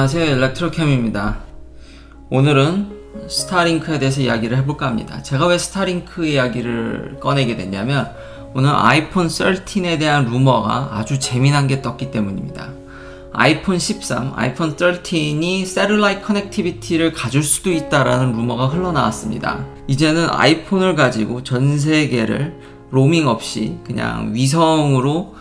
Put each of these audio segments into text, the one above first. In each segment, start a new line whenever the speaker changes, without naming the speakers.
안녕하세요, 일렉트로캠입니다. 오늘은 스타링크에 대해서 이야기를 해볼까 합니다. 제가 왜 스타링크 이야기를 꺼내게 됐냐면 오늘 아이폰 13에 대한 루머가 아주 재미난 게 떴기 때문입니다. 아이폰 13, 아이폰 13이 셀룰라이트 커넥티비티를 가질 수도 있다라는 루머가 흘러나왔습니다. 이제는 아이폰을 가지고 전 세계를 로밍 없이 그냥 위성으로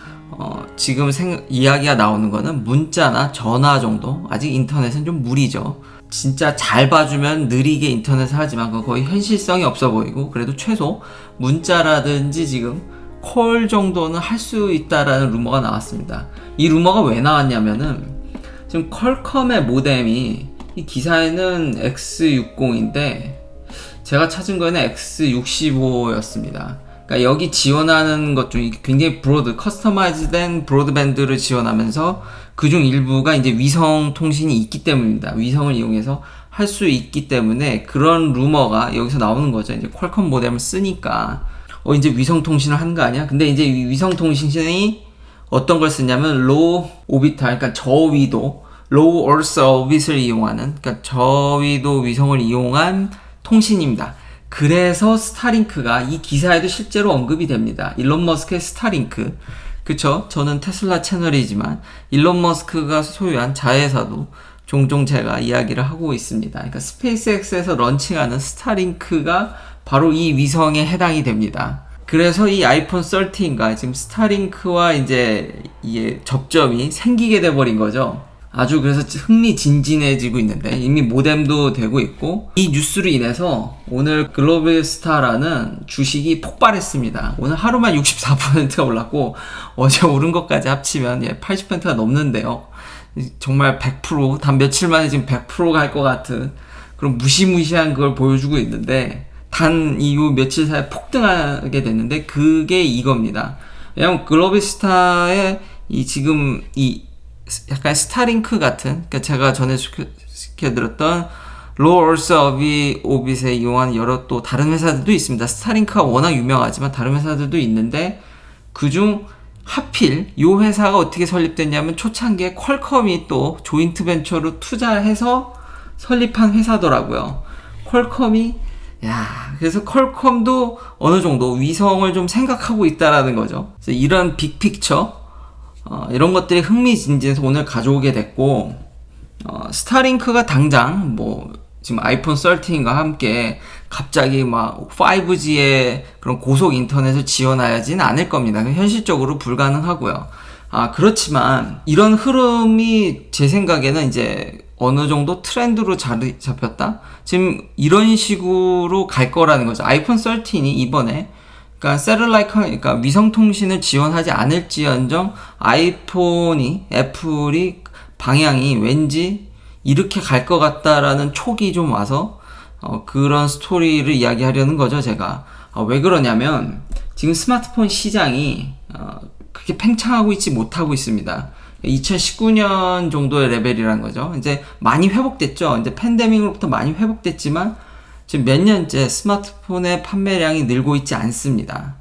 지금 이야기가 나오는 거는 문자나 전화 정도. 아직 인터넷은 좀 무리죠. 진짜 잘 봐주면 느리게 인터넷을 하지만 그건 거의 현실성이 없어 보이고, 그래도 최소 문자라든지 지금 콜 정도는 할 수 있다라는 루머가 나왔습니다. 이 루머가 왜 나왔냐면은 지금 퀄컴의 모뎀이 이 기사에는 X60인데 제가 찾은 거에는 X65였습니다. 그러니까 여기 지원하는 것 중에 굉장히 커스터마이즈된 브로드밴드를 지원하면서 그중 일부가 이제 위성 통신이 있기 때문입니다. 위성을 이용해서 할 수 있기 때문에 그런 루머가 여기서 나오는 거죠. 이제 퀄컴 모뎀을 쓰니까 이제 위성 통신을 하는 거 아니야? 근데 이제 위성 통신이 어떤 걸 쓰냐면 로우 오비탈, 그러니까 저위도 로우 얼스 오빗을 이용하는, 그러니까 저위도 위성을 이용한 통신입니다. 그래서 스타링크가 이 기사에도 실제로 언급이 됩니다. 일론 머스크의 스타링크. 그쵸? 저는 테슬라 채널이지만 일론 머스크가 소유한 자회사도 종종 제가 이야기를 하고 있습니다. 그러니까 스페이스X에서 런칭하는 스타링크가 바로 이 위성에 해당이 됩니다. 그래서 이 아이폰 13과 지금 스타링크와 이제 이게 접점이 생기게 돼버린 거죠. 아주 그래서 흥미진진해지고 있는데 이미 모뎀도 되고 있고, 이 뉴스로 인해서 오늘 글로벌스타라는 주식이 폭발했습니다. 오늘 하루만 64%가 올랐고 어제 오른 것까지 합치면 80%가 넘는데요. 정말 100%, 단 며칠 만에 지금 100%가 할 것 같은 그런 무시무시한 걸 보여주고 있는데, 단 이후 며칠 사이에 폭등하게 됐는데 그게 이겁니다. 왜냐면 글로벌스타의 지금 약간 스타링크 같은, 그러니까 제가 전에 시켜드렸던 로우 얼스 오빗에 이용한 여러 또 다른 회사들도 있습니다. 스타링크가 워낙 유명하지만 다른 회사들도 있는데, 그중 하필 이 회사가 어떻게 설립됐냐면 초창기에 퀄컴이 또 조인트 벤처로 투자해서 설립한 회사더라고요. 퀄컴이 그래서 퀄컴도 어느 정도 위성을 좀 생각하고 있다라는 거죠. 그래서 이런 빅픽처 이런 것들이 흥미진진해서 오늘 가져오게 됐고, 스타링크가 당장 지금 아이폰 13과 함께 갑자기 5G의 그런 고속 인터넷을 지원하지는 않을 겁니다. 현실적으로 불가능하고요. 그렇지만 이런 흐름이 제 생각에는 이제 어느 정도 트렌드로 자리 잡혔다? 지금 이런 식으로 갈 거라는 거죠. 아이폰 13이 이번에 그러니까 위성 통신을 지원하지 않을지언정 애플이 방향이 왠지 이렇게 갈 것 같다라는 촉이 좀 와서 그런 스토리를 이야기하려는 거죠, 제가. 왜 그러냐면 지금 스마트폰 시장이 그렇게 팽창하고 있지 못하고 있습니다. 2019년 정도의 레벨이라는 거죠. 이제 많이 회복됐죠. 이제 팬데믹으로부터 많이 회복됐지만 지금 몇 년째 스마트폰의 판매량이 늘고 있지 않습니다.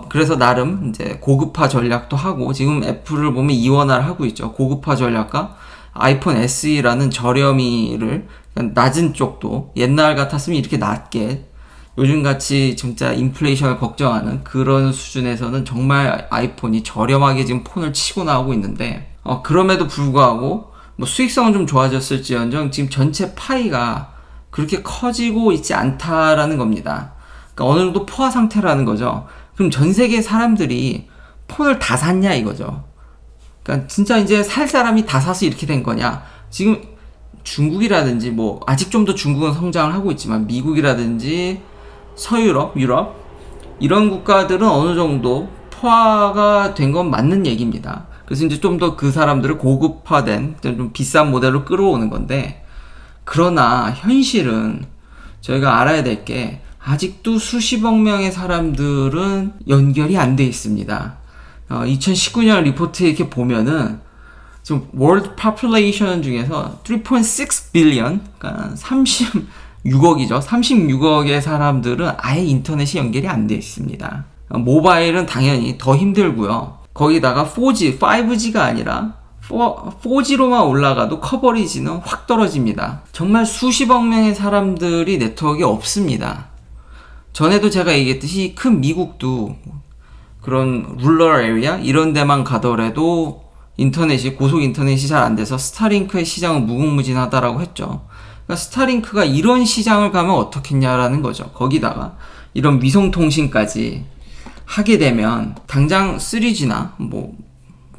그래서 나름 이제 고급화 전략도 하고, 지금 애플을 보면 이원화를 하고 있죠. 고급화 전략과 아이폰 SE라는 저렴이를, 낮은 쪽도 옛날 같았으면 이렇게 낮게, 요즘같이 진짜 인플레이션을 걱정하는 그런 수준에서는 정말 아이폰이 저렴하게 지금 폰을 치고 나오고 있는데, 그럼에도 불구하고 수익성은 좀 좋아졌을지언정 지금 전체 파이가 그렇게 커지고 있지 않다라는 겁니다. 그러니까 어느 정도 포화 상태라는 거죠. 그럼 전 세계 사람들이 폰을 다 샀냐 이거죠. 그러니까 진짜 이제 살 사람이 다 사서 이렇게 된 거냐. 지금 중국이라든지 아직 좀 더 중국은 성장을 하고 있지만 미국이라든지 서유럽, 유럽 이런 국가들은 어느 정도 포화가 된 건 맞는 얘기입니다. 그래서 이제 좀 더 그 사람들을 고급화된 좀 비싼 모델로 끌어오는 건데, 그러나 현실은 저희가 알아야 될 게 아직도 수십억 명의 사람들은 연결이 안 돼 있습니다. 2019년 리포트 이렇게 보면은 지금 월드 파퓰레이션 중에서 3.6 빌리언, 그러니까 36억이죠. 36억의 사람들은 아예 인터넷이 연결이 안 돼 있습니다. 모바일은 당연히 더 힘들고요. 거기다가 4G, 5G가 아니라 4G로만 올라가도 커버리지는 확 떨어집니다. 정말 수십억 명의 사람들이 네트워크가 없습니다. 전에도 제가 얘기했듯이 큰 미국도 그런 룰럴 에리아 이런 데만 가더라도 고속 인터넷이 잘 안 돼서 스타링크의 시장은 무궁무진하다라고 했죠. 그러니까 스타링크가 이런 시장을 가면 어떻겠냐라는 거죠. 거기다가 이런 위성통신까지 하게 되면 당장 3G나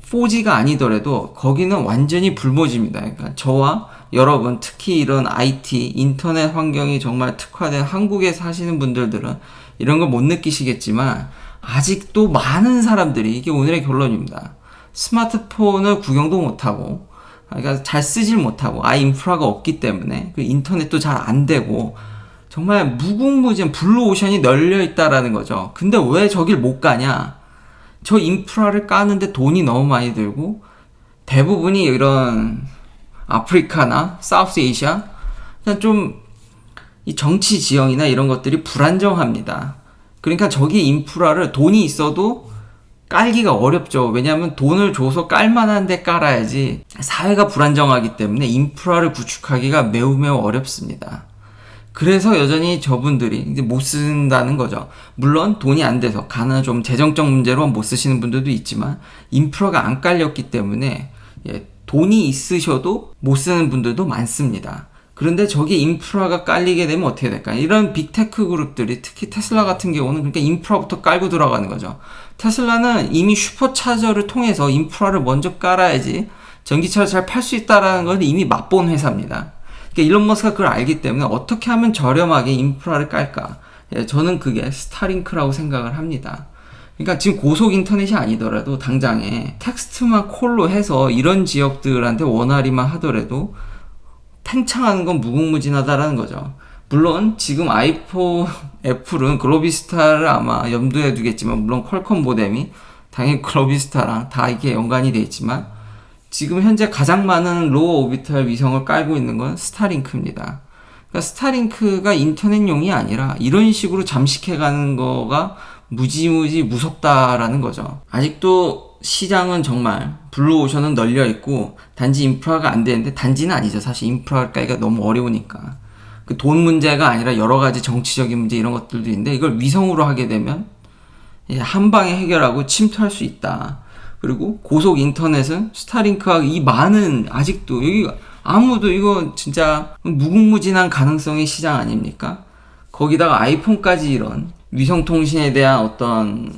4G가 아니더라도 거기는 완전히 불모집니다. 그러니까 저와 여러분, 특히 이런 IT, 인터넷 환경이 정말 특화된 한국에 사시는 분들은 이런 걸 못 느끼시겠지만 아직도 많은 사람들이, 이게 오늘의 결론입니다. 스마트폰을 구경도 못하고, 그러니까 잘 쓰질 못하고, 인프라가 없기 때문에, 그 인터넷도 잘 안 되고, 정말 무궁무진 블루오션이 널려 있다라는 거죠. 근데 왜 저길 못 가냐? 저 인프라를 까는데 돈이 너무 많이 들고, 대부분이 이런 아프리카나 사우스 아시아, 그냥 좀 이 정치 지형이나 이런 것들이 불안정합니다. 그러니까 저기 인프라를 돈이 있어도 깔기가 어렵죠. 왜냐하면 돈을 줘서 깔만한 데 깔아야지 사회가 불안정하기 때문에 인프라를 구축하기가 매우 어렵습니다. 그래서 여전히 저분들이 이제 못 쓴다는 거죠. 물론 돈이 안 돼서 좀 재정적 문제로 못 쓰시는 분들도 있지만 인프라가 안 깔렸기 때문에 돈이 있으셔도 못 쓰는 분들도 많습니다. 그런데 저기 인프라가 깔리게 되면 어떻게 될까요? 이런 빅테크 그룹들이, 특히 테슬라 같은 경우는 그러니까 인프라부터 깔고 들어가는 거죠. 테슬라는 이미 슈퍼차저를 통해서 인프라를 먼저 깔아야지 전기차를 잘 팔 수 있다는 걸 이미 맛본 회사입니다. 그러니까 일론 머스크가 그걸 알기 때문에 어떻게 하면 저렴하게 인프라를 깔까? 저는 그게 스타링크라고 생각을 합니다. 그러니까 지금 고속 인터넷이 아니더라도 당장에 텍스트만 콜로 해서 이런 지역들한테 원활히만 하더라도 팽창하는 건 무궁무진하다라는 거죠. 물론 지금 애플은 글로비스타를 아마 염두에 두겠지만, 물론 퀄컴 모뎀이 당연히 글로비스타랑 다 이게 연관이 되어 있지만, 지금 현재 가장 많은 로어 오비탈 위성을 깔고 있는 건 스타링크입니다. 그러니까 스타링크가 인터넷용이 아니라 이런 식으로 잠식해가는 거가 무지무지 무섭다라는 거죠. 아직도 시장은 정말 블루오션은 널려 있고 단지 인프라가 안 되는데, 단지는 아니죠. 사실 인프라 깔기가 너무 어려우니까. 그 돈 문제가 아니라 여러 가지 정치적인 문제 이런 것들도 있는데, 이걸 위성으로 하게 되면 한 방에 해결하고 침투할 수 있다. 그리고 고속 인터넷은 스타링크가 이 많은, 아직도 여기 아무도, 이거 진짜 무궁무진한 가능성의 시장 아닙니까? 거기다가 아이폰까지 이런 위성통신에 대한 어떤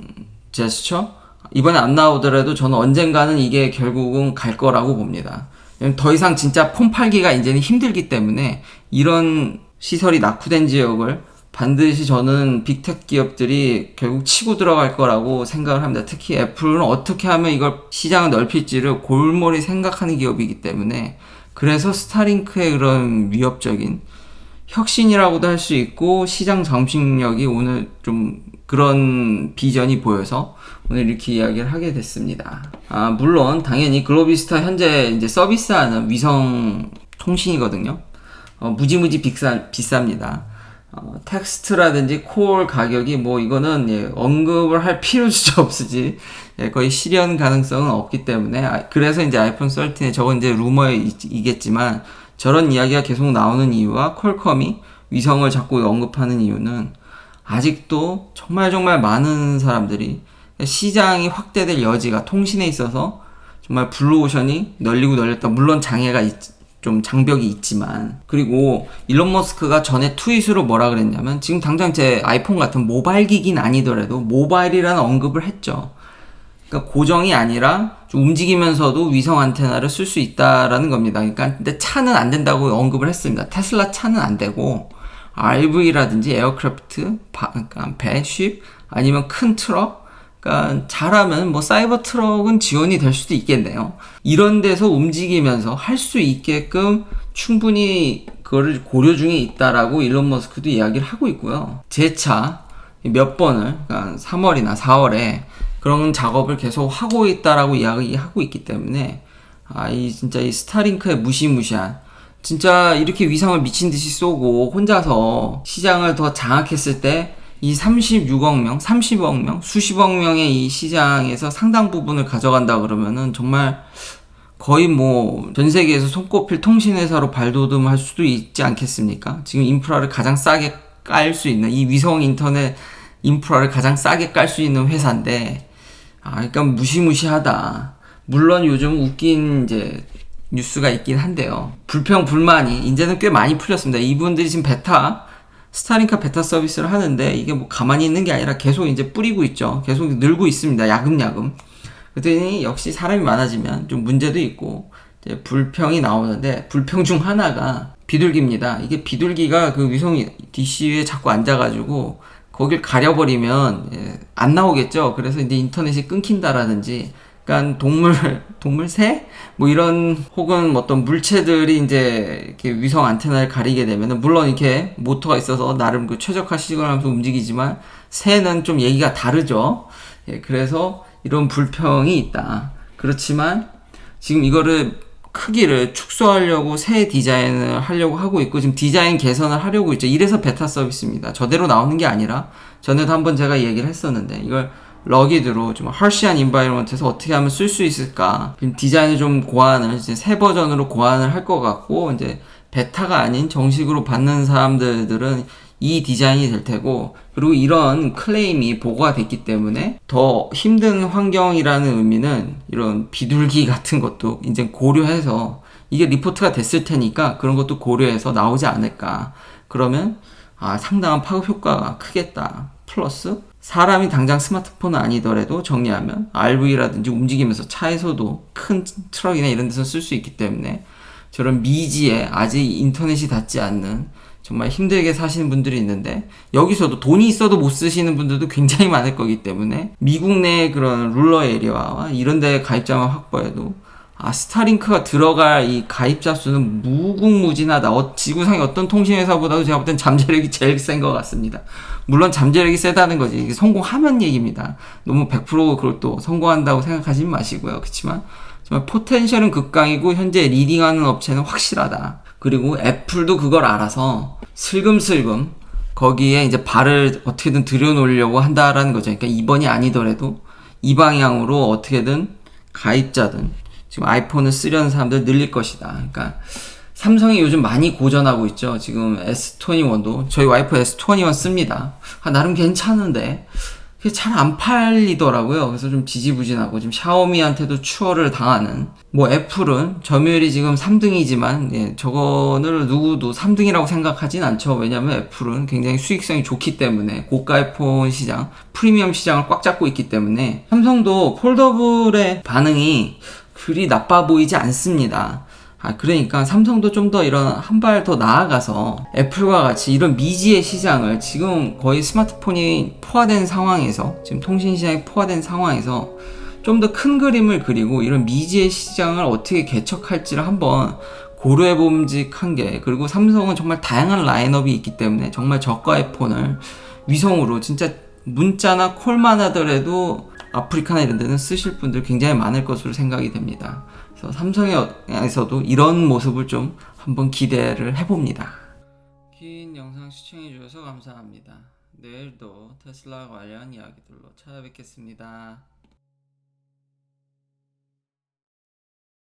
제스처? 이번에 안 나오더라도 저는 언젠가는 이게 결국은 갈 거라고 봅니다. 더 이상 진짜 폰 팔기가 이제는 힘들기 때문에 이런 시설이 낙후된 지역을 반드시 저는 빅테크 기업들이 결국 치고 들어갈 거라고 생각을 합니다. 특히 애플은 어떻게 하면 이걸 시장을 넓힐지를 골몰이 생각하는 기업이기 때문에, 그래서 스타링크의 그런 위협적인 혁신이라고도 할 수 있고 시장 잠식력이 오늘 좀 그런 비전이 보여서 오늘 이렇게 이야기를 하게 됐습니다. 물론 당연히 글로비스타 현재 이제 서비스하는 위성 통신이거든요. 무지무지 비쌉니다. 텍스트라든지 콜 가격이 이거는 언급을 할 필요조차 없으지 거의 실현 가능성은 없기 때문에, 그래서 이제 아이폰 13에 저건 이제 루머이겠지만 저런 이야기가 계속 나오는 이유와 퀄컴이 위성을 자꾸 언급하는 이유는 아직도 정말 많은 사람들이 시장이 확대될 여지가, 통신에 있어서 정말 블루오션이 널리고 널렸다. 물론 좀 장벽이 있지만, 그리고 일론 머스크가 전에 트윗으로 뭐라 그랬냐면, 지금 당장 제 아이폰 같은 모바일 기기는 아니더라도 모바일이라는 언급을 했죠. 그러니까 고정이 아니라 좀 움직이면서도 위성 안테나를 쓸 수 있다라는 겁니다. 그러니까 근데 차는 안 된다고 언급을 했습니다. 테슬라 차는 안 되고 RV라든지 에어크래프트, 그러니까 배, 쉽, 아니면 큰 트럭, 그러니까 잘하면 사이버 트럭은 지원이 될 수도 있겠네요. 이런 데서 움직이면서 할 수 있게끔 충분히 그거를 고려 중에 있다라고 일론 머스크도 이야기를 하고 있고요. 제 차 몇 번을, 그러니까 3월이나 4월에 그런 작업을 계속 하고 있다라고 이야기하고 있기 때문에, 진짜 이 스타링크의 무시무시한, 진짜 이렇게 위상을 미친 듯이 쏘고 혼자서 시장을 더 장악했을 때 이 36억 명, 30억 명, 수십억 명의 이 시장에서 상당 부분을 가져간다 그러면은 정말 거의 뭐 전 세계에서 손꼽힐 통신회사로 발돋움할 수도 있지 않겠습니까? 지금 인프라를 가장 싸게 깔 수 있는, 이 위성 인터넷 인프라를 가장 싸게 깔 수 있는 회사인데, 그러니까 무시무시하다. 물론 요즘 웃긴 이제 뉴스가 있긴 한데요. 불평 불만이 이제는 꽤 많이 풀렸습니다. 이분들이 지금 스타링크 베타 서비스를 하는데 이게 뭐 가만히 있는 게 아니라 계속 이제 뿌리고 있죠. 계속 늘고 있습니다. 야금야금. 그랬더니 역시 사람이 많아지면 좀 문제도 있고 이제 불평이 나오는데, 불평 중 하나가 비둘기입니다. 이게 비둘기가 그 위성 DC에 자꾸 앉아가지고 거길 가려버리면 안 나오겠죠. 그래서 이제 인터넷이 끊긴다라든지, 그러니까 새? 뭐 이런, 혹은 어떤 물체들이 이제 이렇게 위성 안테나를 가리게 되면은, 물론 이렇게 모터가 있어서 나름 그 최적화 시간을 하면서 움직이지만, 새는 좀 얘기가 다르죠. 그래서 이런 불평이 있다. 그렇지만, 지금 이거를 크기를 축소하려고 새 디자인을 하려고 하고 있고, 지금 디자인 개선을 하려고 있죠. 이래서 베타 서비스입니다. 저대로 나오는 게 아니라, 전에도 한번 제가 얘기를 했었는데, 이걸 러기드로 좀 harsh한 environment에서 어떻게 하면 쓸 수 있을까, 디자인을 좀 고안을, 이제 새 버전으로 고안을 할 것 같고, 이제 베타가 아닌 정식으로 받는 사람들은 이 디자인이 될 테고, 그리고 이런 클레임이 보고가 됐기 때문에 더 힘든 환경이라는 의미는 이런 비둘기 같은 것도 이제 고려해서, 이게 리포트가 됐을 테니까 그런 것도 고려해서 나오지 않을까. 그러면 상당한 파급 효과가 크겠다. 플러스 사람이 당장 스마트폰은 아니더라도 정리하면 RV라든지 움직이면서 차에서도 큰 트럭이나 이런 데서 쓸 수 있기 때문에, 저런 미지에 아직 인터넷이 닿지 않는 정말 힘들게 사시는 분들이 있는데, 여기서도 돈이 있어도 못 쓰시는 분들도 굉장히 많을 거기 때문에, 미국 내 그런 룰러 에리아와 이런 데 가입자만 확보해도 스타링크가 들어갈 이 가입자 수는 무궁무진하다. 지구상의 어떤 통신회사보다도 제가 볼 땐 잠재력이 제일 센 것 같습니다. 물론 잠재력이 세다는 거지, 이게 성공하면 얘기입니다. 너무 100% 그걸 또 성공한다고 생각하지 마시고요. 그렇지만 정말 포텐셜은 극강이고 현재 리딩하는 업체는 확실하다. 그리고 애플도 그걸 알아서 슬금슬금 거기에 이제 발을 어떻게든 들여놓으려고 한다라는 거죠. 그러니까 이번이 아니더라도 이 방향으로 어떻게든 가입자든 지금 아이폰을 쓰려는 사람들 늘릴 것이다. 그러니까 삼성이 요즘 많이 고전하고 있죠. 지금 S21도, 저희 와이프 S21 씁니다. 나름 괜찮은데 그게 잘 안 팔리더라고요. 그래서 좀 지지부진하고, 지금 샤오미한테도 추월을 당하는, 뭐 애플은 점유율이 지금 3등이지만 저거를 누구도 3등이라고 생각하진 않죠. 왜냐면 애플은 굉장히 수익성이 좋기 때문에, 고가 아이폰 시장, 프리미엄 시장을 꽉 잡고 있기 때문에. 삼성도 폴더블의 반응이 그리 나빠 보이지 않습니다. 그러니까 삼성도 좀 더 이런 한 발 더 나아가서 애플과 같이 이런 미지의 시장을, 지금 거의 스마트폰이 포화된 상황에서, 지금 통신 시장이 포화된 상황에서 좀 더 큰 그림을 그리고 이런 미지의 시장을 어떻게 개척할지를 한번 고려해봄직한 게, 그리고 삼성은 정말 다양한 라인업이 있기 때문에 정말 저가의 폰을 위성으로 진짜 문자나 콜만 하더라도 아프리카나 이런 데는 쓰실 분들 굉장히 많을 것으로 생각이 됩니다. 그래서 삼성에서도 이런 모습을 좀 한번 기대를 해봅니다. 긴 영상 시청해주셔서 감사합니다. 내일도 테슬라 관련 이야기들로 찾아뵙겠습니다.